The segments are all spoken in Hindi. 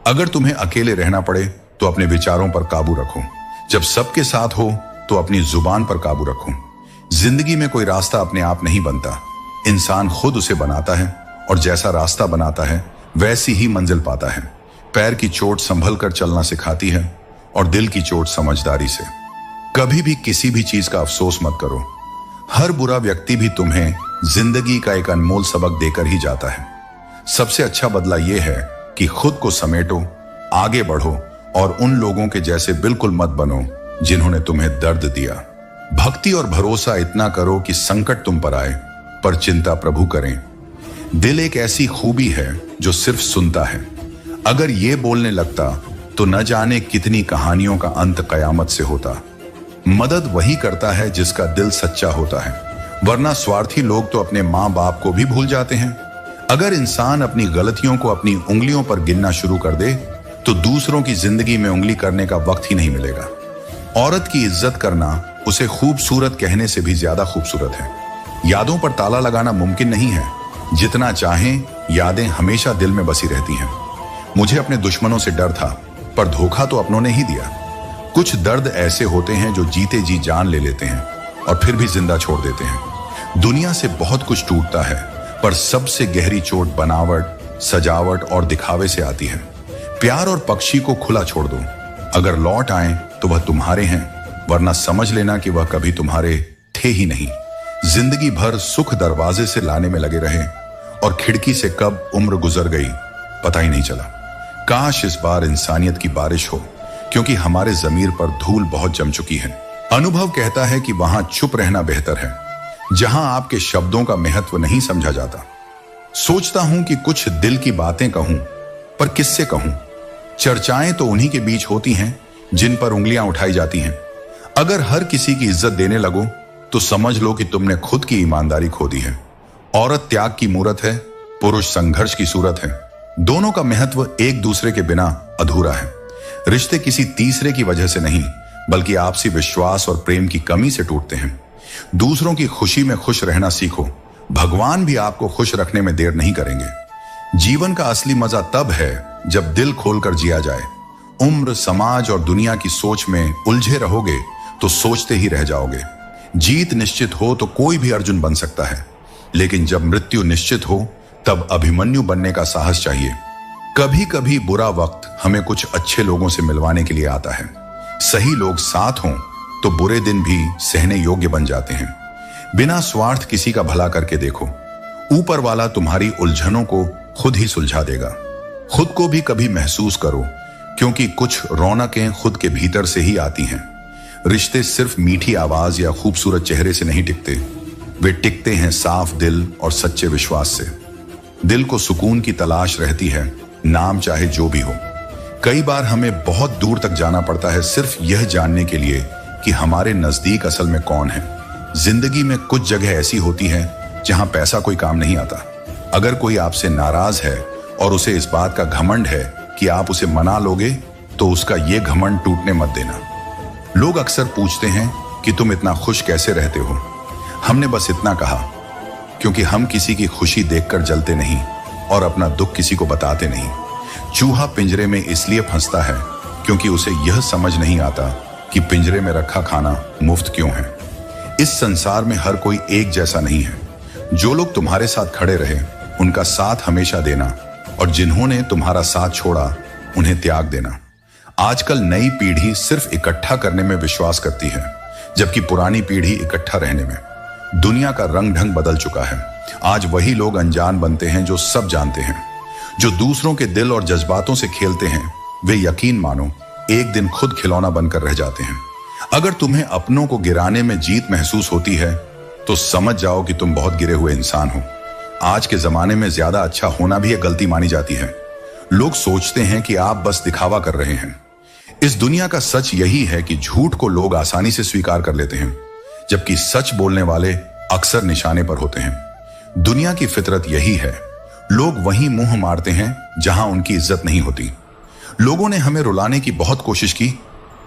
अगर तुम्हें अकेले रहना पड़े तो अपने विचारों पर काबू रखो। जब सबके साथ हो तो अपनी जुबान पर काबू रखो। जिंदगी में कोई रास्ता अपने आप नहीं बनता, इंसान खुद उसे बनाता है, और जैसा रास्ता बनाता है वैसी ही मंजिल पाता है। पैर की चोट संभल कर चलना सिखाती है और दिल की चोट समझदारी से। कभी भी किसी भी चीज का अफसोस मत करो। हर बुरा व्यक्ति भी तुम्हें जिंदगी का एक अनमोल सबक देकर ही जाता है। सबसे अच्छा बदला यह है कि खुद को समेटो, आगे बढ़ो और उन लोगों के जैसे बिल्कुल मत बनो जिन्होंने तुम्हें दर्द दिया। भक्ति और भरोसा इतना करो कि संकट तुम पर आए पर चिंता प्रभु करें। दिल एक ऐसी खूबी है जो सिर्फ सुनता है। अगर ये बोलने लगता तो न जाने कितनी कहानियों का अंत कयामत से होता। मदद वही करता है जिसका दिल सच्चा होता है, वरना स्वार्थी लोग तो अपने माँ बाप को भी भूल जाते हैं। अगर इंसान अपनी गलतियों को अपनी उंगलियों पर गिनना शुरू कर दे तो दूसरों की जिंदगी में उंगली करने का वक्त ही नहीं मिलेगा। औरत की इज्जत करना उसे खूबसूरत कहने से भी ज्यादा खूबसूरत है। यादों पर ताला लगाना मुमकिन नहीं है। जितना चाहें यादें हमेशा दिल में बसी रहती हैं। मुझे अपने दुश्मनों से डर था, पर धोखा तो अपनों ने ही दिया। कुछ दर्द ऐसे होते हैं जो जीते जी जान ले लेते हैं और फिर भी जिंदा छोड़ देते हैं। दुनिया से बहुत कुछ टूटता है, पर सबसे गहरी चोट बनावट, सजावट और दिखावे से आती है। प्यार और पक्षी को खुला छोड़ दो। अगर लौट आए तो वह तुम्हारे हैं, वरना समझ लेना कि वह कभी तुम्हारे थे ही नहीं। जिंदगी भर सुख दरवाजे से लाने में लगे रहे और खिड़की से कब उम्र गुजर गई पता ही नहीं चला। काश इस बार इंसानियत की बारिश हो, क्योंकि हमारे जमीर पर धूल बहुत जम चुकी है। अनुभव कहता है कि वहां चुप रहना बेहतर है, जहां आपके शब्दों का महत्व नहीं समझा जाता। सोचता हूं कि कुछ दिल की बातें कहूं, पर किससे कहूं? चर्चाएं तो उन्हीं के बीच होती हैं जिन पर उंगलियां उठाई जाती हैं। अगर हर किसी की इज्जत देने लगो तो समझ लो कि तुमने खुद की ईमानदारी खो दी है। औरत त्याग की मूरत है, पुरुष संघर्ष की सूरत है। दोनों का महत्व एक दूसरे के बिना अधूरा है। रिश्ते किसी तीसरे की वजह से नहीं, बल्कि आपसी विश्वास और प्रेम की कमी से टूटते हैं। दूसरों की खुशी में खुश रहना सीखो। भगवान भी आपको खुश रखने में देर नहीं करेंगे। जीवन का असली मजा तब है जब दिल खोलकर जिया जाए। उम्र, समाज और दुनिया की सोच में उलझे रहोगे तो सोचते ही रह जाओगे। जीत निश्चित हो तो कोई भी अर्जुन बन सकता है, लेकिन जब मृत्यु निश्चित हो तब अभिमन्यु बनने का साहस चाहिए। कभी कभी बुरा वक्त हमें कुछ अच्छे लोगों से मिलवाने के लिए आता है। सही लोग साथ हों तो बुरे दिन भी सहने योग्य बन जाते हैं। बिना स्वार्थ किसी का भला करके देखो, ऊपर वाला तुम्हारी उलझनों को खुद ही सुलझा देगा। खुद को भी कभी महसूस करो, क्योंकि कुछ रौनकें खुद के भीतर से ही आती हैं। रिश्ते सिर्फ मीठी आवाज या खूबसूरत चेहरे से नहीं टिकते, वे टिकते हैं साफ दिल और सच्चे विश्वास से। दिल को सुकून की तलाश रहती है, नाम चाहे जो भी हो। कई बार हमें बहुत दूर तक जाना पड़ता है सिर्फ यह जानने के लिए कि हमारे नजदीक असल में कौन है। जिंदगी में कुछ जगह ऐसी होती है जहां पैसा कोई काम नहीं आता। अगर कोई आपसे नाराज है और उसे इस बात का घमंड है कि आप उसे मना लोगे, तो उसका यह घमंड टूटने मत देना। लोग अक्सर पूछते हैं कि तुम इतना खुश कैसे रहते हो। हमने बस इतना कहा, क्योंकि हम किसी की खुशी देखकर जलते नहीं और अपना दुख किसी को बताते नहीं। चूहा पिंजरे में इसलिए फंसता है क्योंकि उसे यह समझ नहीं आता कि पिंजरे में रखा खाना मुफ्त क्यों है। इस संसार में हर कोई एक जैसा नहीं है। जो लोग तुम्हारे साथ खड़े रहे उनका साथ हमेशा देना, और जिन्होंने तुम्हारा साथ छोड़ा उन्हें त्याग देना। आजकल नई पीढ़ी सिर्फ इकट्ठा करने में विश्वास करती है, जबकि पुरानी पीढ़ी इकट्ठा रहने में। दुनिया का रंग ढंग बदल चुका है। आज वही लोग अनजान बनते हैं जो सब जानते हैं। जो दूसरों के दिल और जज्बातों से खेलते हैं, वे यकीन मानो एक दिन खुद खिलौना बनकर रह जाते हैं। अगर तुम्हें अपनों को गिराने में जीत महसूस होती है तो समझ जाओ कि तुम बहुत गिरे हुए इंसान हो। आज के जमाने में ज्यादा अच्छा होना भी एक गलती मानी जाती है। लोग सोचते हैं कि आप बस दिखावा कर रहे हैं। इस दुनिया का सच यही है कि झूठ को लोग आसानी से स्वीकार कर लेते हैं, जबकि सच बोलने वाले अक्सर निशाने पर होते हैं। दुनिया की फितरत यही है, लोग वहीं मुंह मारते हैं जहां उनकी इज्जत नहीं होती। लोगों ने हमें रुलाने की बहुत कोशिश की,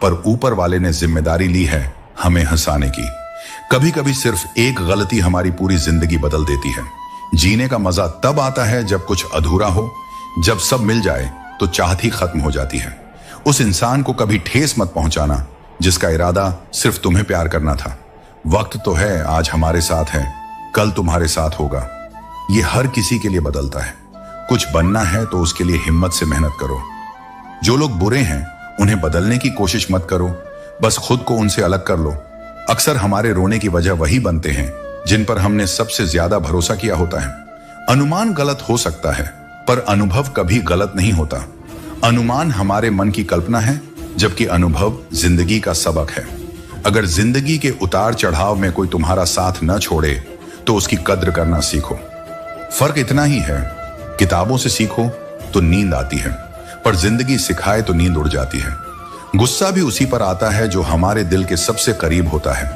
पर ऊपर वाले ने जिम्मेदारी ली है हमें हंसाने की। कभी कभी सिर्फ एक गलती हमारी पूरी जिंदगी बदल देती है। जीने का मजा तब आता है जब कुछ अधूरा हो। जब सब मिल जाए तो चाहत ही खत्म हो जाती है। उस इंसान को कभी ठेस मत पहुंचाना जिसका इरादा सिर्फ तुम्हें प्यार करना था। वक्त तो है, आज हमारे साथ है, कल तुम्हारे साथ होगा। ये हर किसी के लिए बदलता है। कुछ बनना है तो उसके लिए हिम्मत से मेहनत करो। जो लोग बुरे हैं उन्हें बदलने की कोशिश मत करो, बस खुद को उनसे अलग कर लो। अक्सर हमारे रोने की वजह वही बनते हैं जिन पर हमने सबसे ज्यादा भरोसा किया होता है। अनुमान गलत हो सकता है पर अनुभव कभी गलत नहीं होता। अनुमान हमारे मन की कल्पना है, जबकि अनुभव जिंदगी का सबक है। अगर जिंदगी के उतार चढ़ाव में कोई तुम्हारा साथ न छोड़े तो उसकी कद्र करना सीखो। फर्क इतना ही है, किताबों से सीखो तो नींद आती है, पर जिंदगी सिखाए तो नींद उड़ जाती है। गुस्सा भी उसी पर आता है जो हमारे दिल के सबसे करीब होता है,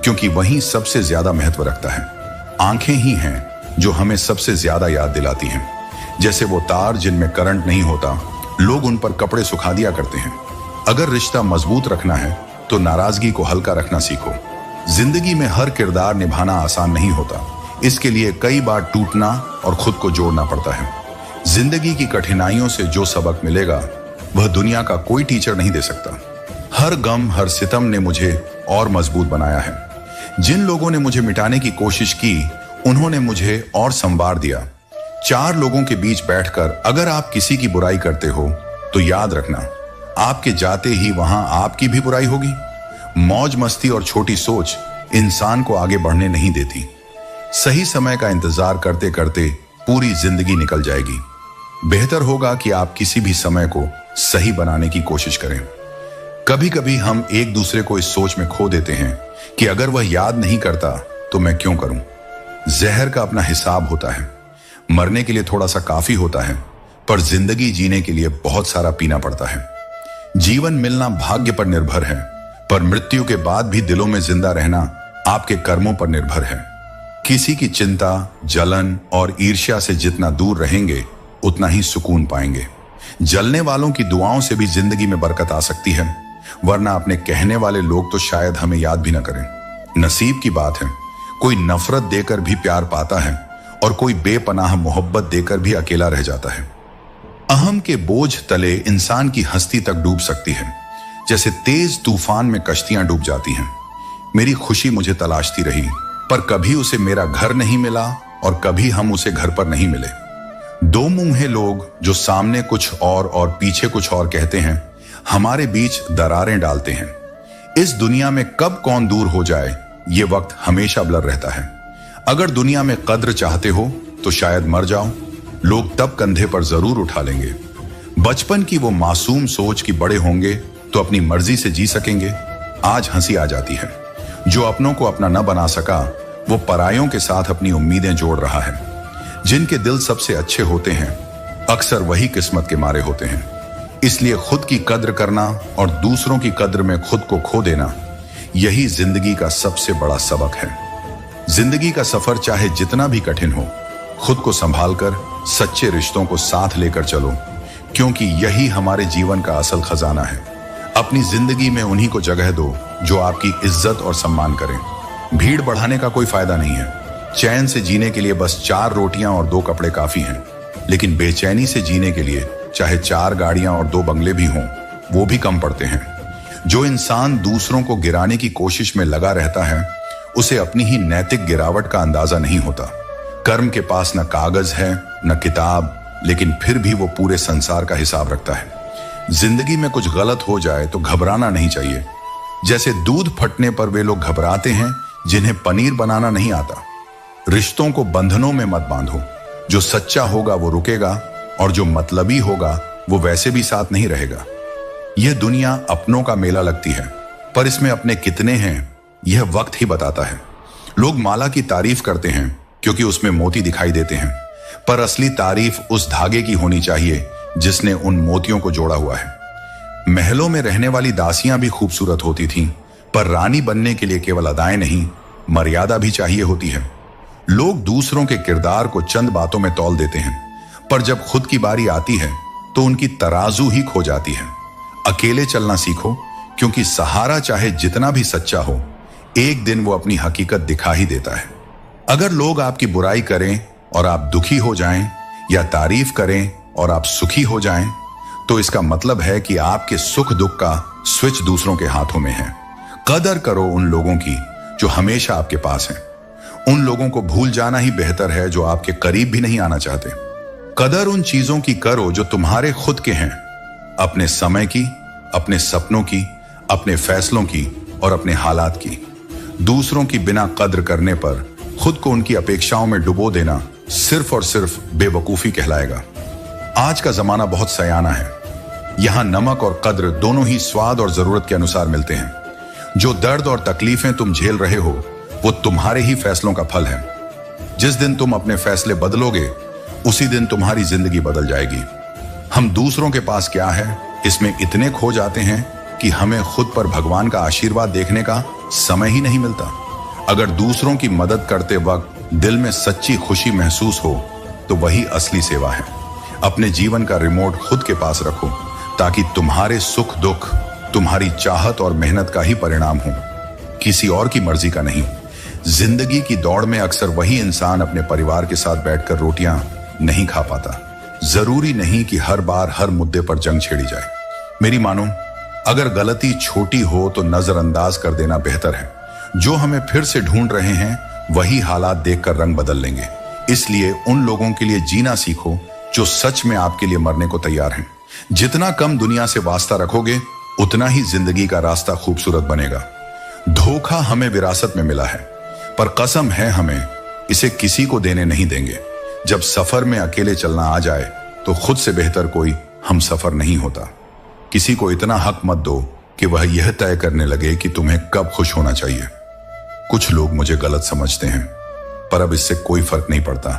क्योंकि वहीं सबसे ज्यादा महत्व रखता है। आंखें ही हैं जो हमें सबसे ज्यादा याद दिलाती हैं। जैसे वो तार जिनमें करंट नहीं होता, लोग उन पर कपड़े सुखा दिया करते हैं। अगर रिश्ता मजबूत रखना है तो नाराजगी को हल्का रखना सीखो। जिंदगी में हर किरदार निभाना आसान नहीं होता, इसके लिए कई बार टूटना और खुद को जोड़ना पड़ता है। जिंदगी की कठिनाइयों से जो सबक मिलेगा वह दुनिया का कोई टीचर नहीं दे सकता। हर गम, हर सितम ने मुझे और मजबूत बनाया है। जिन लोगों ने मुझे मिटाने की कोशिश की, उन्होंने मुझे और संवार दिया। चार लोगों के बीच बैठकर अगर आप किसी की बुराई करते हो तो याद रखना, आपके जाते ही वहां आपकी भी बुराई होगी। मौज मस्ती और छोटी सोच इंसान को आगे बढ़ने नहीं देती। सही समय का इंतजार करते करते पूरी जिंदगी निकल जाएगी। बेहतर होगा कि आप किसी भी समय को सही बनाने की कोशिश करें। कभी कभी हम एक दूसरे को इस सोच में खो देते हैं कि अगर वह याद नहीं करता तो मैं क्यों करूं। जहर का अपना हिसाब होता है। मरने के लिए थोड़ा सा काफी होता है, पर जिंदगी जीने के लिए बहुत सारा पीना पड़ता है। जीवन मिलना भाग्य पर निर्भर है, पर मृत्यु के बाद भी दिलों में जिंदा रहना आपके कर्मों पर निर्भर है। किसी की चिंता, जलन और ईर्ष्या से जितना दूर रहेंगे उतना ही सुकून पाएंगे। जलने वालों की दुआओं से भी जिंदगी में बरकत आ सकती है, वरना अपने कहने वाले लोग तो शायद हमें याद भी न करें। नसीब की बात है, कोई नफरत देकर भी प्यार पाता है और कोई बेपनाह मोहब्बत देकर भी अकेला रह जाता है। अहम के बोझ तले इंसान की हस्ती तक डूब सकती है, जैसे तेज तूफान में कश्तियां डूब जाती हैं। मेरी खुशी मुझे तलाशती रही, पर कभी उसे मेरा घर नहीं मिला और कभी हम उसे घर पर नहीं मिले। दो मुंहे लोग जो सामने कुछ और पीछे कुछ और कहते हैं, हमारे बीच दरारें डालते हैं। इस दुनिया में कब कौन दूर हो जाए ये वक्त हमेशा ब्लर रहता है। अगर दुनिया में कद्र चाहते हो तो शायद मर जाओ, लोग तब कंधे पर जरूर उठा लेंगे। बचपन की वो मासूम सोच कि बड़े होंगे तो अपनी मर्जी से जी सकेंगे, आज हंसी आ जाती है। जो अपनों को अपना न बना सका वो परायों के साथ अपनी उम्मीदें जोड़ रहा है। जिनके दिल सबसे अच्छे होते हैं अक्सर वही किस्मत के मारे होते हैं। इसलिए खुद की कद्र करना और दूसरों की कद्र में खुद को खो देना, यही जिंदगी का सबसे बड़ा सबक है। जिंदगी का सफर चाहे जितना भी कठिन हो, खुद को संभालकर सच्चे रिश्तों को साथ लेकर चलो, क्योंकि यही हमारे जीवन का असल खजाना है। अपनी जिंदगी में उन्हीं को जगह दो जो आपकी इज्जत और सम्मान करें। भीड़ बढ़ाने का कोई फायदा नहीं है। चैन से जीने के लिए बस 4 रोटियां और 2 कपड़े काफी हैं, लेकिन बेचैनी से जीने के लिए चाहे 4 गाड़ियां और 2 बंगले भी हों, वो भी कम पड़ते हैं। जो इंसान दूसरों को गिराने की कोशिश में लगा रहता है, उसे अपनी ही नैतिक गिरावट का अंदाजा नहीं होता। कर्म के पास न कागज है न किताब, लेकिन फिर भी वो पूरे संसार का हिसाब रखता है। जिंदगी में कुछ गलत हो जाए तो घबराना नहीं चाहिए। जैसे दूध फटने पर वे लोग घबराते हैं जिन्हें पनीर बनाना नहीं आता। रिश्तों को बंधनों में मत बांधो। जो सच्चा होगा वो रुकेगा और जो मतलबी होगा वो वैसे भी साथ नहीं रहेगा। यह दुनिया अपनों का मेला लगती है, पर इसमें अपने कितने हैं यह वक्त ही बताता है। लोग माला की तारीफ करते हैं क्योंकि उसमें मोती दिखाई देते हैं, पर असली तारीफ उस धागे की होनी चाहिए जिसने उन मोतियों को जोड़ा हुआ है। महलों में रहने वाली दासियां भी खूबसूरत होती थीं, पर रानी बनने के लिए केवल अदाएं नहीं, मर्यादा भी चाहिए होती है। लोग दूसरों के किरदार को चंद बातों में तौल देते हैं, पर जब खुद की बारी आती है तो उनकी तराजू ही खो जाती है। अकेले चलना सीखो, क्योंकि सहारा चाहे जितना भी सच्चा हो, एक दिन वो अपनी हकीकत दिखा ही देता है। अगर लोग आपकी बुराई करें और आप दुखी हो जाएं, या तारीफ करें और आप सुखी हो जाएं, तो इसका मतलब है कि आपके सुख दुख का स्विच दूसरों के हाथों में है। कदर करो उन लोगों की जो हमेशा आपके पास हैं। उन लोगों को भूल जाना ही बेहतर है जो आपके करीब भी नहीं आना चाहते। कदर उन चीजों की करो जो तुम्हारे खुद के हैं, अपने समय की, अपने सपनों की, अपने फैसलों की और अपने हालात की। दूसरों की बिना कद्र करने पर खुद को उनकी अपेक्षाओं में डुबो देना सिर्फ और सिर्फ बेवकूफी कहलाएगा। आज का जमाना बहुत सयाना है। यहां नमक और कद्र दोनों ही स्वाद और जरूरत के अनुसार मिलते हैं। जो दर्द और तकलीफें तुम झेल रहे हो वो तुम्हारे ही फैसलों का फल है। जिस दिन तुम अपने फैसले बदलोगे उसी दिन तुम्हारी जिंदगी बदल जाएगी। हम दूसरों के पास क्या है इसमें इतने खो जाते हैं कि हमें खुद पर भगवान का आशीर्वाद देखने का समय ही नहीं मिलता। अगर दूसरों की मदद करते वक्त दिल में सच्ची खुशी महसूस हो तो वही असली सेवा है। अपने जीवन का रिमोट खुद के पास रखो ताकि तुम्हारे सुख दुख तुम्हारी चाहत और मेहनत का ही परिणाम हो, किसी और की मर्जी का नहीं। जिंदगी की दौड़ में अक्सर वही इंसान अपने परिवार के साथ बैठकर रोटियां नहीं खा पाता। जरूरी नहीं कि हर बार हर मुद्दे पर जंग छेड़ी जाए। मेरी मानो, अगर गलती छोटी हो तो नजरअंदाज कर देना बेहतर है। जो हमें फिर से ढूंढ रहे हैं वही हालात देखकर रंग बदल लेंगे। इसलिए उन लोगों के लिए जीना सीखो जो सच में आपके लिए मरने को तैयार हैं। जितना कम दुनिया से वास्ता रखोगे उतना ही जिंदगी का रास्ता खूबसूरत बनेगा। धोखा हमें विरासत में मिला है, पर कसम है हमें इसे किसी को देने नहीं देंगे। जब सफर में अकेले चलना आ जाए तो खुद से बेहतर कोई हम सफर नहीं होता। किसी को इतना हक मत दो कि वह यह तय करने लगे कि तुम्हें कब खुश होना चाहिए। कुछ लोग मुझे गलत समझते हैं, पर अब इससे कोई फर्क नहीं पड़ता,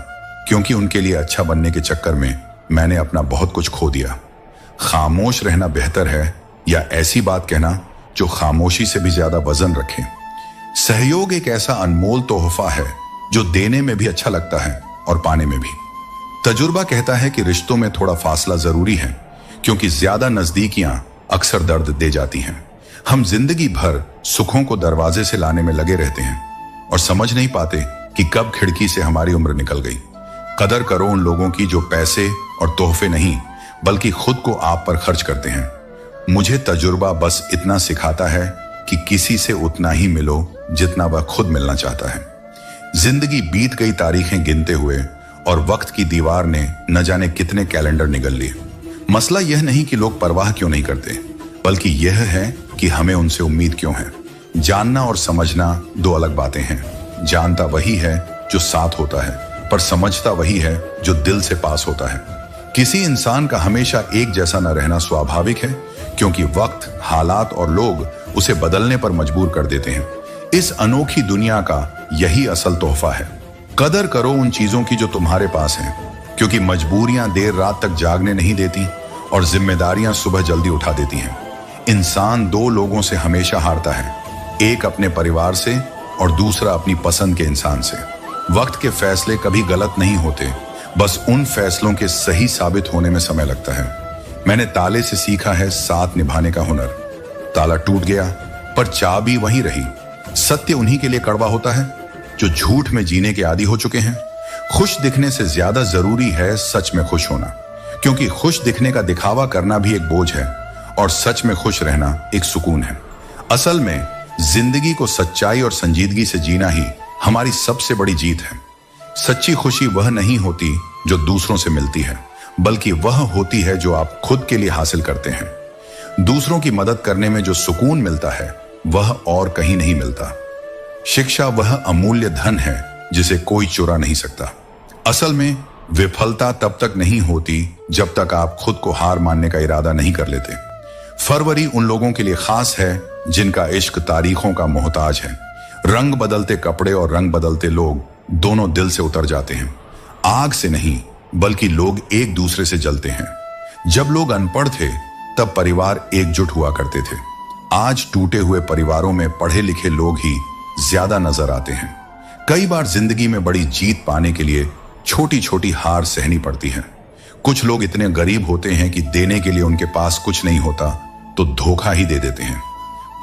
क्योंकि उनके लिए अच्छा बनने के चक्कर में मैंने अपना बहुत कुछ खो दिया। खामोश रहना बेहतर है या ऐसी बात कहना जो खामोशी से भी ज्यादा वजन रखे। सहयोग एक ऐसा अनमोल तोहफा है जो देने में भी अच्छा लगता है और पाने में भी। तजुर्बा कहता है कि रिश्तों में थोड़ा फासला जरूरी है, क्योंकि ज्यादा नजदीकियां अक्सर दर्द दे जाती हैं। हम जिंदगी भर सुखों को दरवाजे से लाने में लगे रहते हैं और समझ नहीं पाते कि कब खिड़की से हमारी उम्र निकल गई। कदर करो उन लोगों की जो पैसे और तोहफे नहीं बल्कि खुद को आप पर खर्च करते हैं। मुझे तजुर्बा बस इतना सिखाता है कि किसी से उतना ही मिलो जितना वह खुद मिलना चाहता है। जिंदगी बीत गई तारीखें गिनते हुए और वक्त की दीवार ने न जाने कितने कैलेंडर निगल लिए। मसला यह नहीं कि लोग परवाह क्यों नहीं करते, बल्कि यह है कि हमें उनसे उम्मीद क्यों है। जानना और समझना दो अलग बातें हैं। जानता वही है जो साथ होता है, पर समझता वही है जो दिल से पास होता है। किसी इंसान का हमेशा एक जैसा न रहना स्वाभाविक है, क्योंकि वक्त, हालात और लोग उसे बदलने पर मजबूर कर देते हैं। इस अनोखी दुनिया का यही असल तोहफा है। कदर करो उन चीजों की जो तुम्हारे पास हैं, क्योंकि मजबूरियां देर रात तक जागने नहीं देती और जिम्मेदारियां सुबह जल्दी उठा देती हैं। इंसान दो लोगों से हमेशा हारता है, एक अपने परिवार से और दूसरा अपनी पसंद के इंसान से। वक्त के फैसले कभी गलत नहीं होते, बस उन फैसलों के सही साबित होने में समय लगता है। मैंने ताले से सीखा है साथ निभाने का हुनर। ताला टूट गया पर चाबी वहीं रही। सत्य उन्हीं के लिए कड़वा होता है जो झूठ में जीने के आदी हो चुके हैं। खुश दिखने से ज्यादा जरूरी है सच में खुश होना, क्योंकि खुश दिखने का दिखावा करना भी एक बोझ है और सच में खुश रहना एक सुकून है। असल में जिंदगी को सच्चाई और संजीदगी से जीना ही हमारी सबसे बड़ी जीत है। सच्ची खुशी वह नहीं होती जो दूसरों से मिलती है, बल्कि वह होती है जो आप खुद के लिए हासिल करते हैं। दूसरों की मदद करने में जो सुकून मिलता है वह और कहीं नहीं मिलता। शिक्षा वह अमूल्य धन है जिसे कोई चुरा नहीं सकता। असल में विफलता तब तक नहीं होती जब तक आप खुद को हार मानने का इरादा नहीं कर लेते। फरवरी उन लोगों के लिए खास है जिनका इश्क तारीखों का मोहताज है। रंग बदलते कपड़े और रंग बदलते लोग दोनों दिल से उतर जाते हैं। आग से नहीं बल्कि लोग एक दूसरे से जलते हैं। जब लोग अनपढ़ थे तब परिवार एकजुट हुआ करते थे। आज टूटे हुए परिवारों में पढ़े लिखे लोग ही ज्यादा नजर आते हैं। कई बार जिंदगी में बड़ी जीत पाने के लिए छोटी छोटी हार सहनी पड़ती है। कुछ लोग इतने गरीब होते हैं कि देने के लिए उनके पास कुछ नहीं होता तो धोखा ही दे देते हैं।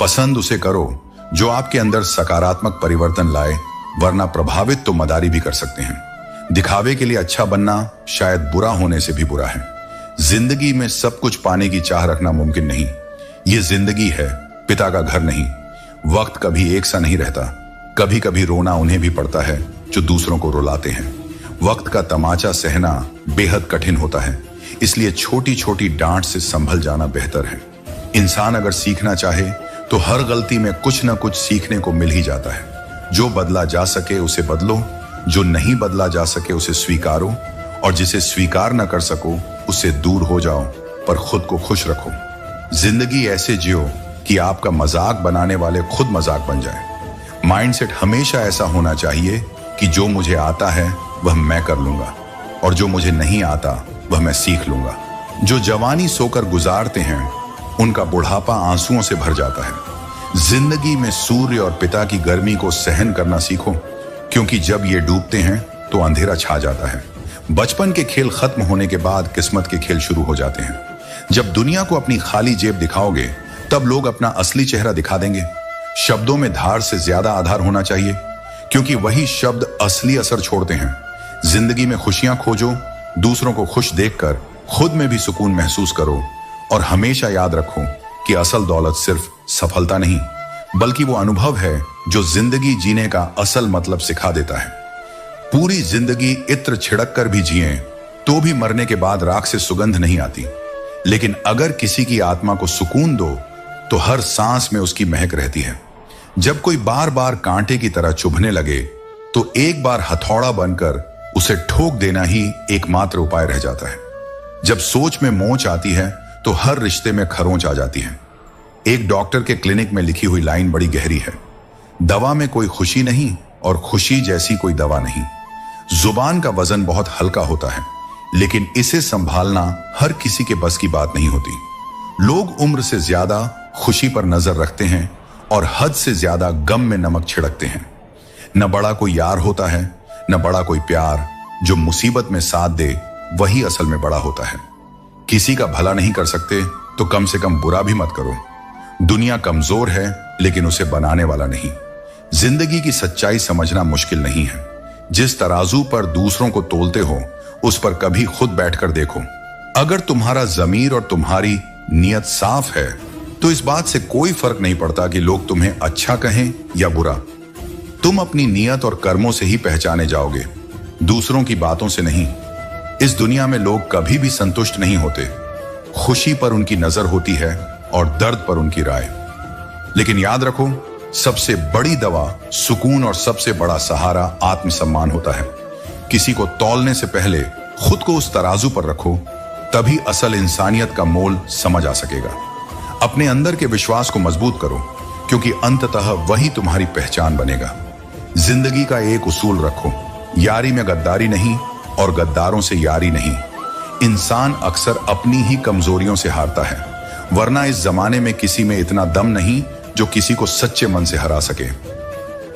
पसंद उसे करो जो आपके अंदर सकारात्मक परिवर्तन लाए, वरना प्रभावित तो मदारी भी कर सकते हैं। दिखावे के लिए अच्छा बनना शायद बुरा होने से भी बुरा है। जिंदगी में सब कुछ पाने की चाह रखना मुमकिन नहीं। ये जिंदगी है, पिता का घर नहीं। वक्त कभी एक सा नहीं रहता। कभी कभी रोना उन्हें भी पड़ता है जो दूसरों को रुलाते हैं। वक्त का तमाचा सहना बेहद कठिन होता है, इसलिए छोटी छोटी डांट से संभल जाना बेहतर है। इंसान अगर सीखना चाहे तो हर गलती में कुछ न कुछ सीखने को मिल ही जाता है। जो बदला जा सके उसे बदलो, जो नहीं बदला जा सके उसे स्वीकारो, और जिसे स्वीकार न कर सको उससे दूर हो जाओ, पर खुद को खुश रखो। जिंदगी ऐसे जियो कि आपका मजाक बनाने वाले खुद मजाक बन जाए। माइंडसेट हमेशा ऐसा होना चाहिए कि जो मुझे आता है वह मैं कर लूंगा, और जो मुझे नहीं आता वह मैं सीख लूंगा। जो जवानी सोकर गुजारते हैं उनका बुढ़ापा आंसुओं से भर जाता है। जिंदगी में सूर्य और पिता की गर्मी को सहन करना सीखो, क्योंकि जब ये डूबते हैं तो अंधेरा छा जाता है। बचपन के खेल खत्म होने के बाद किस्मत के खेल शुरू हो जाते हैं। जब दुनिया को अपनी खाली जेब दिखाओगे तब लोग अपना असली चेहरा दिखा देंगे। शब्दों में धार से ज्यादा आधार होना चाहिए, क्योंकि वही शब्द असली असर छोड़ते हैं। जिंदगी में खुशियां खोजो, दूसरों को खुश देखकर खुद में भी सुकून महसूस करो, और हमेशा याद रखो कि असल दौलत सिर्फ सफलता नहीं बल्कि वो अनुभव है जो जिंदगी जीने का असल मतलब सिखा देता है। पूरी जिंदगी इत्र छिड़क कर भी जिए तो भी मरने के बाद राख से सुगंध नहीं आती, लेकिन अगर किसी की आत्मा को सुकून दो तो हर सांस में उसकी महक रहती है। जब कोई बार बार कांटे की तरह चुभने लगे तो एक बार हथौड़ा बनकर उसे ठोक देना ही एकमात्र उपाय रह जाता है। जब सोच में मोच आती है तो हर रिश्ते में खरोंच आ जाती है। एक डॉक्टर के क्लिनिक में लिखी हुई लाइन बड़ी गहरी है। दवा में कोई खुशी नहीं और खुशी जैसी कोई दवा नहीं। जुबान का वजन बहुत हल्का होता है, लेकिन इसे संभालना हर किसी के बस की बात नहीं होती। लोग उम्र से ज्यादा खुशी पर नजर रखते हैं और हद से ज्यादा गम में नमक छिड़कते हैं। न बड़ा कोई यार होता है, न बड़ा कोई प्यार। जो मुसीबत में साथ दे वही असल में बड़ा होता है। किसी का भला नहीं कर सकते तो कम से कम बुरा भी मत करो। दुनिया कमजोर है लेकिन उसे बनाने वाला नहीं। जिंदगी की सच्चाई समझना मुश्किल नहीं है। जिस तराजू पर दूसरों को तोलते हो उस पर कभी खुद बैठकर देखो। अगर तुम्हारा जमीर और तुम्हारी नियत साफ है तो इस बात से कोई फर्क नहीं पड़ता कि लोग तुम्हें अच्छा कहें या बुरा। तुम अपनी नियत और कर्मों से ही पहचाने जाओगे, दूसरों की बातों से नहीं। इस दुनिया में लोग कभी भी संतुष्ट नहीं होते। खुशी पर उनकी नजर होती है और दर्द पर उनकी राय। लेकिन याद रखो, सबसे बड़ी दवा सुकून और सबसे बड़ा सहारा आत्मसम्मान होता है। किसी को तौलने से पहले खुद को उस तराजू पर रखो, तभी असल इंसानियत का मोल समझ आ सकेगा। अपने अंदर के विश्वास को मजबूत करो, क्योंकि अंततः वही तुम्हारी पहचान बनेगा। जिंदगी का एक उसूल रखो, यारी में गद्दारी नहीं और गद्दारों से यारी नहीं। इंसान अक्सर अपनी ही कमजोरियों से हारता है, वरना इस जमाने में किसी में इतना दम नहीं जो किसी को सच्चे मन से हरा सके।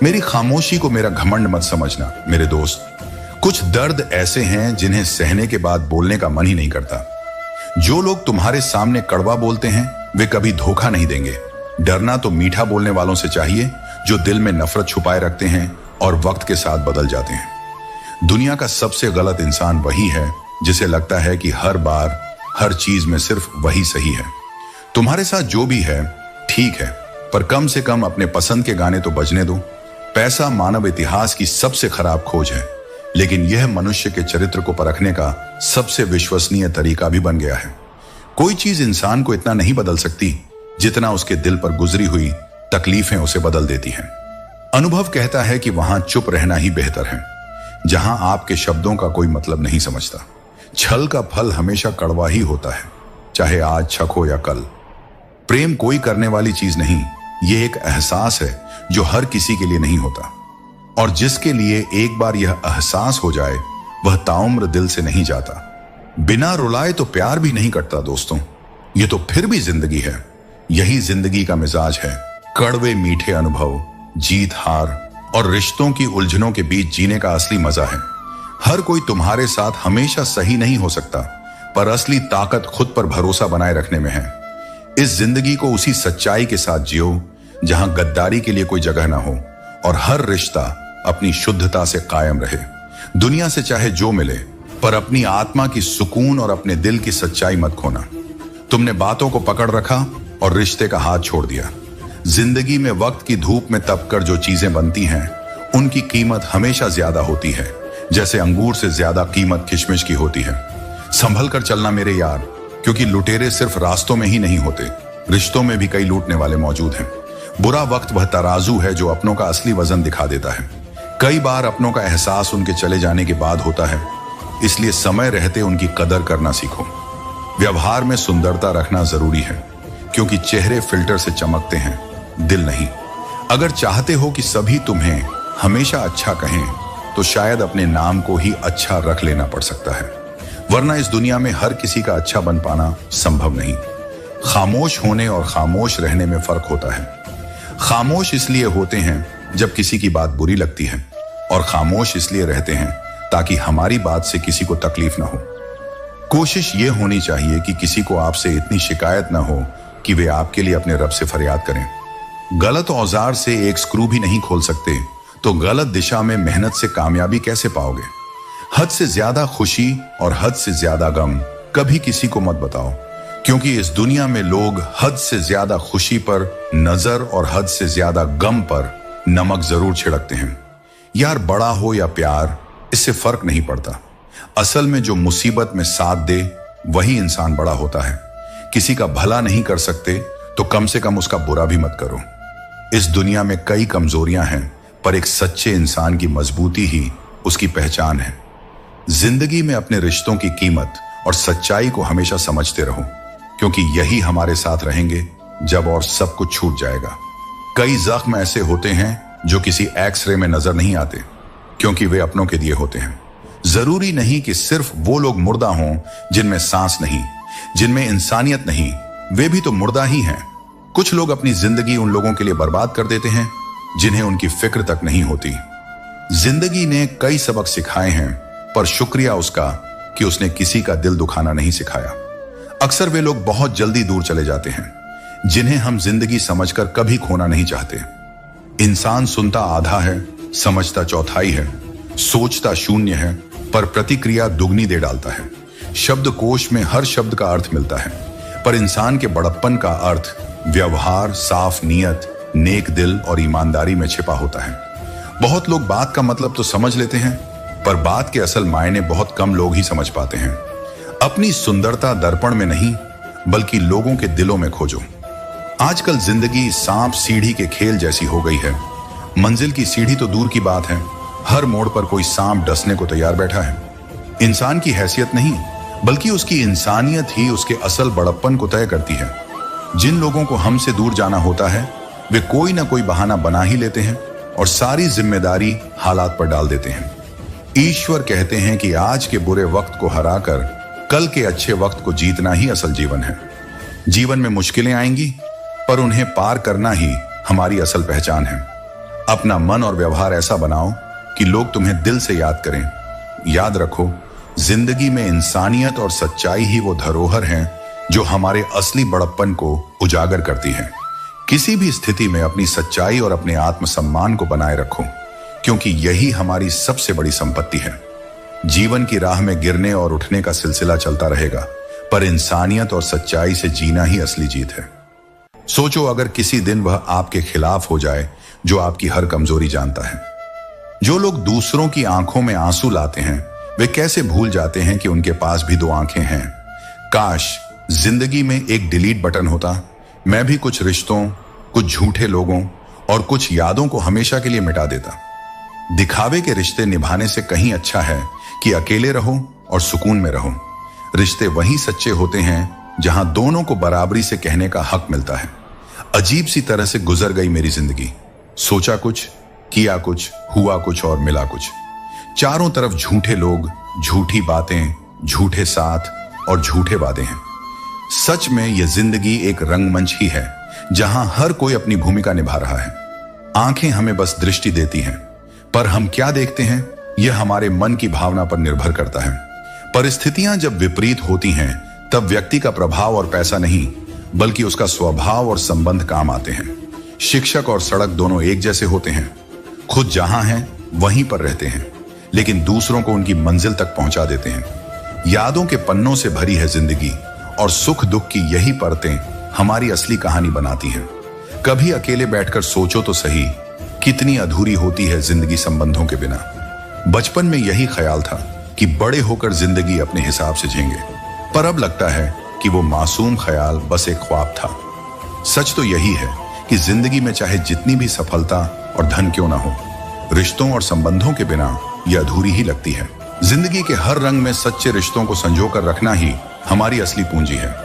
मेरी खामोशी को मेरा घमंड मत समझना मेरे दोस्त। कुछ दर्द ऐसे हैं जिन्हें सहने के बाद बोलने का मन ही नहीं करता। जो लोग तुम्हारे सामने कड़वा बोलते हैं वे कभी धोखा नहीं देंगे। डरना तो मीठा बोलने वालों से चाहिए जो दिल में नफरत छुपाए रखते हैं और वक्त के साथ बदल जाते हैं। दुनिया का सबसे गलत इंसान वही है जिसे लगता है कि हर बार हर चीज में सिर्फ वही सही है। तुम्हारे साथ जो भी है ठीक है, पर कम से कम अपने पसंद के गाने तो बजने दो। पैसा मानव इतिहास की सबसे खराब खोज है, लेकिन यह मनुष्य के चरित्र को परखने का सबसे विश्वसनीय तरीका भी बन गया है। कोई चीज इंसान को इतना नहीं बदल सकती जितना उसके दिल पर गुजरी हुई तकलीफें उसे बदल देती हैं। अनुभव कहता है कि वहां चुप रहना ही बेहतर है, जहां आपके शब्दों का कोई मतलब नहीं समझता। छल का फल हमेशा कड़वा ही होता है, चाहे आज छक हो या कल। प्रेम कोई करने वाली चीज नहीं, यह एक एहसास है जो हर किसी के लिए नहीं होता, और जिसके लिए एक बार यह एहसास हो जाए वह ताउम्र दिल से नहीं जाता। बिना रुलाए तो प्यार भी नहीं कटता दोस्तों, ये तो फिर भी जिंदगी है। यही जिंदगी का मिजाज है, कड़वे मीठे अनुभव, जीत हार और रिश्तों की उलझनों के बीच जीने का असली मजा है। हर कोई तुम्हारे साथ हमेशा सही नहीं हो सकता, पर असली ताकत खुद पर भरोसा बनाए रखने में है। इस जिंदगी को उसी सच्चाई के साथ जियो जहां गद्दारी के लिए कोई जगह ना हो और हर रिश्ता अपनी शुद्धता से कायम रहे। दुनिया से चाहे जो मिले, पर अपनी आत्मा की सुकून और अपने दिल की सच्चाई मत खोना। तुमने बातों को पकड़ रखा और रिश्ते का हाथ छोड़ दिया। जिंदगी में वक्त की धूप में तपकर जो चीजें बनती हैं, उनकी कीमत हमेशा ज्यादा होती है, जैसे अंगूर से ज्यादा कीमत किशमिश की होती है। संभल कर चलना मेरे यार, क्योंकि लुटेरे सिर्फ रास्तों में ही नहीं होते, रिश्तों में भी कई लूटने वाले मौजूद हैं। बुरा वक्त वह तराजू है जो अपनों का असली वजन दिखा देता है। कई बार अपनों का एहसास उनके चले जाने के बाद होता है, इसलिए समय रहते उनकी कदर करना सीखो। व्यवहार में सुंदरता रखना जरूरी है, क्योंकि चेहरे फिल्टर से चमकते हैं, दिल नहीं। अगर चाहते हो कि सभी तुम्हें हमेशा अच्छा कहें, तो शायद अपने नाम को ही अच्छा रख लेना पड़ सकता है, वरना इस दुनिया में हर किसी का अच्छा बन पाना संभव नहीं। खामोश होने और खामोश रहने में फर्क होता है। खामोश इसलिए होते हैं जब किसी की बात बुरी लगती है, और खामोश इसलिए रहते हैं ताकि हमारी बात से किसी को तकलीफ ना हो। कोशिश ये होनी चाहिए कि किसी को आपसे इतनी शिकायत ना हो कि वे आपके लिए अपने रब से फरियाद करें। गलत औजार से एक स्क्रू भी नहीं खोल सकते, तो गलत दिशा में मेहनत से कामयाबी कैसे पाओगे। हद से ज्यादा खुशी और हद से ज्यादा गम कभी किसी को मत बताओ, क्योंकि इस दुनिया में लोग हद से ज्यादा खुशी पर नजर और हद से ज्यादा गम पर नमक जरूर छिड़कते हैं। यार, बड़ा हो या प्यार, इससे फर्क नहीं पड़ता। असल में जो मुसीबत में साथ दे वही इंसान बड़ा होता है। किसी का भला नहीं कर सकते तो कम से कम उसका बुरा भी मत करो। इस दुनिया में कई कमजोरियां हैं, पर एक सच्चे इंसान की मजबूती ही उसकी पहचान है। जिंदगी में अपने रिश्तों की कीमत और सच्चाई को हमेशा समझते रहो, क्योंकि यही हमारे साथ रहेंगे जब और सब कुछ छूट जाएगा। कई जख्म ऐसे होते हैं जो किसी एक्सरे में नजर नहीं आते, क्योंकि वे अपनों के दिए होते हैं। जरूरी नहीं कि सिर्फ वो लोग मुर्दा हों जिनमें सांस नहीं, जिनमें इंसानियत नहीं, वे भी तो मुर्दा ही हैं। कुछ लोग अपनी जिंदगी उन लोगों के लिए बर्बाद कर देते हैं जिन्हें उनकी फिक्र तक नहीं होती। जिंदगी ने कई सबक सिखाए हैं, पर शुक्रिया उसका कि उसने किसी का दिल दुखाना नहीं सिखाया। अक्सर वे लोग बहुत जल्दी दूर चले जाते हैं जिन्हें हम जिंदगी समझकर कभी खोना नहीं चाहते। इंसान सुनता आधा है, समझता चौथाई है, सोचता शून्य है, पर प्रतिक्रिया दुगनी दे डालता है। शब्दकोश में हर शब्द का अर्थ मिलता है, पर इंसान के बड़प्पन का अर्थ व्यवहार, साफ नीयत, नेक दिल और ईमानदारी में छिपा होता है। बहुत लोग बात का मतलब तो समझ लेते हैं, पर बात के असल मायने बहुत कम लोग ही समझ पाते हैं। अपनी सुंदरता दर्पण में नहीं, बल्कि लोगों के दिलों में खोजो। आजकल जिंदगी सांप सीढ़ी के खेल जैसी हो गई है। मंजिल की सीढ़ी तो दूर की बात है, हर मोड़ पर कोई सांप डसने को तैयार बैठा है। इंसान की हैसियत नहीं, बल्कि उसकी इंसानियत ही उसके असल बड़प्पन को तय करती है। जिन लोगों को हमसे दूर जाना होता है, वे कोई ना कोई बहाना बना ही लेते हैं और सारी जिम्मेदारी हालात पर डाल देते हैं। ईश्वर कहते हैं कि आज के बुरे वक्त को हराकर कल के अच्छे वक्त को जीतना ही असल जीवन है। जीवन में मुश्किलें आएंगी, पर उन्हें पार करना ही हमारी असल पहचान है। अपना मन और व्यवहार ऐसा बनाओ कि लोग तुम्हें दिल से याद करें। याद रखो, जिंदगी में इंसानियत और सच्चाई ही वो धरोहर हैं जो हमारे असली बड़प्पन को उजागर करती हैं। किसी भी स्थिति में अपनी सच्चाई और अपने आत्मसम्मान को बनाए रखो, क्योंकि यही हमारी सबसे बड़ी संपत्ति है। जीवन की राह में गिरने और उठने का सिलसिला चलता रहेगा, पर इंसानियत और सच्चाई से जीना ही असली जीत है। सोचो, अगर किसी दिन वह आपके खिलाफ हो जाए जो आपकी हर कमजोरी जानता है। जो लोग दूसरों की आंखों में आंसू लाते हैं, वे कैसे भूल जाते हैं कि उनके पास भी दो आंखें हैं। काश जिंदगी में एक डिलीट बटन होता, मैं भी कुछ रिश्तों, कुछ झूठे लोगों और कुछ यादों को हमेशा के लिए मिटा देता। दिखावे के रिश्ते निभाने से कहीं अच्छा है कि अकेले रहो और सुकून में रहो। रिश्ते वहीं सच्चे होते हैं जहां दोनों को बराबरी से कहने का हक मिलता है। अजीब सी तरह से गुजर गई मेरी जिंदगी। सोचा कुछ, किया कुछ, हुआ कुछ और मिला कुछ। चारों तरफ झूठे लोग, झूठी बातें, झूठे साथ और झूठे वादे हैं। सच में यह जिंदगी एक रंगमंच ही है जहां हर कोई अपनी भूमिका निभा रहा है। आंखें हमें बस दृष्टि देती हैं, पर हम क्या देखते हैं यह हमारे मन की भावना पर निर्भर करता है। परिस्थितियां जब विपरीत होती हैं, तब व्यक्ति का प्रभाव और पैसा नहीं, बल्कि उसका स्वभाव और संबंध काम आते हैं। शिक्षक और सड़क दोनों एक जैसे होते हैं, खुद जहां हैं वहीं पर रहते हैं। लेकिन दूसरों को उनकी मंजिल तक पहुंचा देते हैं। यादों के पन्नों से भरी है जिंदगी और सुख दुख की यही परतें हमारी असली कहानी बनाती हैं। कभी अकेले बैठकर सोचो तो सही, कितनी अधूरी होती है जिंदगी संबंधों के बिना। बचपन में यही ख्याल था कि बड़े होकर जिंदगी अपने हिसाब से जीएंगे, पर अब लगता है कि वो मासूम ख्याल बस एक ख्वाब था। सच तो यही है कि जिंदगी में चाहे जितनी भी सफलता और धन क्यों ना हो, रिश्तों और संबंधों के बिना यह अधूरी ही लगती है। जिंदगी के हर रंग में सच्चे रिश्तों को संजोकर रखना ही हमारी असली पूंजी है।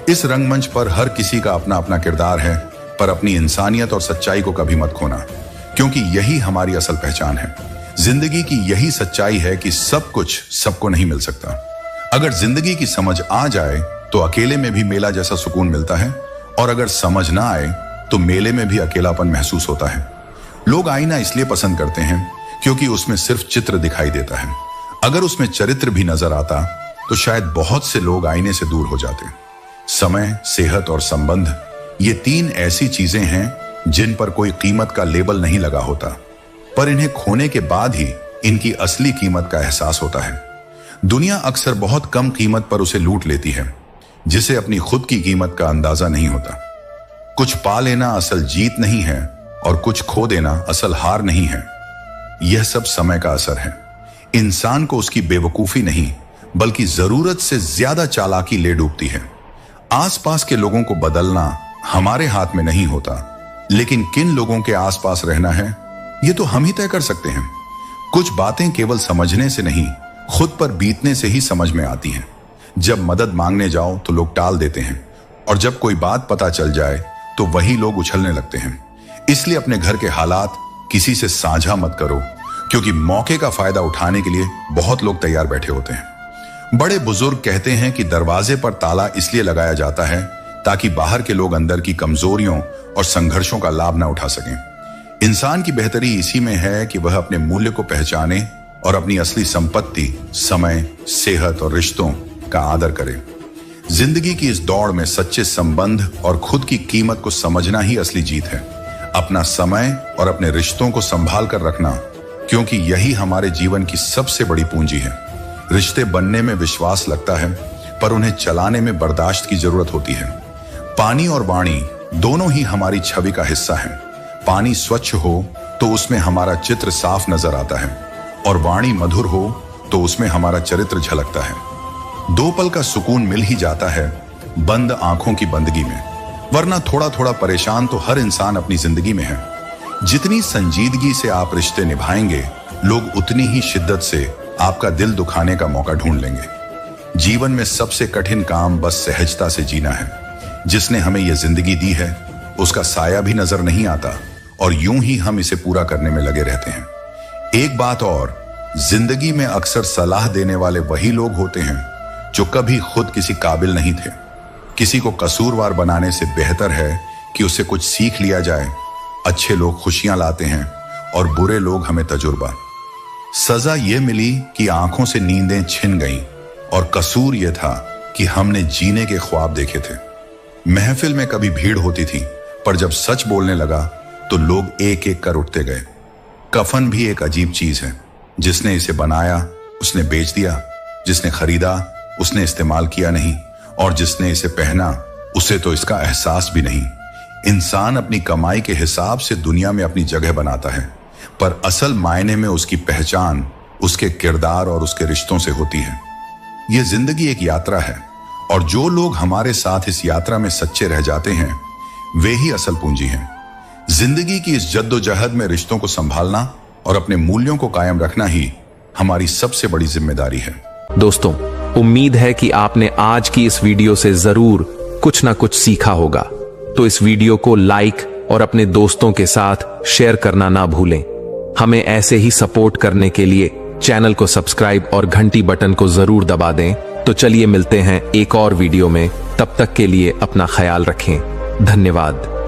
इस रंगमंच पर हर किसी का अपना अपना किरदार है, पर अपनी इंसानियत और सच्चाई को कभी मत खोना, क्योंकि यही हमारी असल पहचान है। जिंदगी की यही सच्चाई है कि सब कुछ सबको नहीं मिल सकता। अगर जिंदगी की समझ आ जाए तो अकेले में भी मेला जैसा सुकून मिलता है, और अगर समझ ना आए तो मेले में भी अकेलापन महसूस होता है। लोग आईना इसलिए पसंद करते हैं क्योंकि उसमें सिर्फ चित्र दिखाई देता है। अगर उसमें चरित्र भी नजर आता तो शायद बहुत से लोग आईने से दूर हो जाते। समय, सेहत और संबंध, ये तीन ऐसी चीजें हैं जिन पर कोई कीमत का लेबल नहीं लगा होता, पर इन्हें खोने के बाद ही इनकी असली कीमत का एहसास होता है। दुनिया अक्सर बहुत कम कीमत पर उसे लूट लेती है जिसे अपनी खुद की कीमत का अंदाजा नहीं होता। कुछ पा लेना असल जीत नहीं है और कुछ खो देना असल हार नहीं है। यह सब समय का असर है। इंसान को उसकी बेवकूफी नहीं बल्कि जरूरत से ज्यादा चालाकी ले डूबती है। आसपास के लोगों को बदलना हमारे हाथ में नहीं होता, लेकिन किन लोगों के आसपास रहना है यह तो हम ही तय कर सकते हैं। कुछ बातें केवल समझने से नहीं, खुद पर बीतने से ही समझ में आती हैं। जब मदद मांगने जाओ तो लोग टाल देते हैं, और जब कोई बात पता चल जाए तो वही लोग उछलने लगते हैं। इसलिए अपने घर के हालात किसी से साझा मत करो, क्योंकि मौके का फायदा उठाने के लिए बहुत लोग तैयार बैठे होते हैं। बड़े बुजुर्ग कहते हैं कि दरवाजे पर ताला इसलिए लगाया जाता है ताकि बाहर के लोग अंदर की कमजोरियों और संघर्षों का लाभ न उठा सकें। इंसान की बेहतरी इसी में है कि वह अपने मूल्य को पहचाने और अपनी असली संपत्ति, समय, सेहत और रिश्तों का आदर करे। जिंदगी की इस दौड़ में सच्चे संबंध और खुद की कीमत को समझना ही असली जीत है। अपना समय और अपने रिश्तों को संभाल कर रखना, क्योंकि यही हमारे जीवन की सबसे बड़ी पूंजी है। रिश्ते बनने में विश्वास लगता है, पर उन्हें चलाने में बर्दाश्त की जरूरत होती है। पानी और वाणी दोनों ही हमारी छवि का हिस्सा है। पानी स्वच्छ हो तो उसमें हमारा चित्र साफ नजर आता है, और वाणी मधुर हो तो उसमें हमारा चरित्र झलकता है। दो पल का सुकून मिल ही जाता है बंद आंखों की बंदगी में, वरना थोड़ा थोड़ा परेशान तो हर इंसान अपनी जिंदगी में है। जितनी संजीदगी से आप रिश्ते निभाएंगे, लोग उतनी ही शिद्दत से आपका दिल दुखाने का मौका ढूंढ लेंगे। जीवन में सबसे कठिन काम बस सहजता से जीना है। जिसने हमें यह जिंदगी दी है उसका साया भी नजर नहीं आता, और यूं ही हम इसे पूरा करने में लगे रहते हैं। एक बात और, जिंदगी में अक्सर सलाह देने वाले वही लोग होते हैं जो कभी खुद किसी काबिल नहीं थे। किसी को कसूरवार बनाने से बेहतर है कि उससे कुछ सीख लिया जाए। अच्छे लोग खुशियां लाते हैं और बुरे लोग हमें तजुर्बा। सजा यह मिली कि आंखों से नींदें छिन गईं, और कसूर यह था कि हमने जीने के ख्वाब देखे थे। महफिल में कभी भीड़ होती थी, पर जब सच बोलने लगा तो लोग एक एक कर उठते गए। कफन भी एक अजीब चीज है। जिसने इसे बनाया उसने बेच दिया, जिसने खरीदा उसने इस्तेमाल किया नहीं, और जिसने इसे पहना उसे तो इसका एहसास भी नहीं। इंसान अपनी कमाई के हिसाब से दुनिया में अपनी जगह बनाता है, पर असल मायने में उसकी पहचान उसके किरदार और उसके रिश्तों से होती है। यह जिंदगी एक यात्रा है, और जो लोग हमारे साथ इस यात्रा में सच्चे रह जाते हैं वे ही असल पूंजी हैं। जिंदगी की इस जद्दोजहद में रिश्तों को संभालना और अपने मूल्यों को कायम रखना ही हमारी सबसे बड़ी जिम्मेदारी है। दोस्तों, उम्मीद है कि आपने आज की इस वीडियो से जरूर कुछ ना कुछ सीखा होगा। तो इस वीडियो को लाइक और अपने दोस्तों के साथ शेयर करना ना भूलें। हमें ऐसे ही सपोर्ट करने के लिए चैनल को सब्सक्राइब और घंटी बटन को जरूर दबा दें। तो चलिए मिलते हैं एक और वीडियो में। तब तक के लिए अपना ख्याल रखें। धन्यवाद।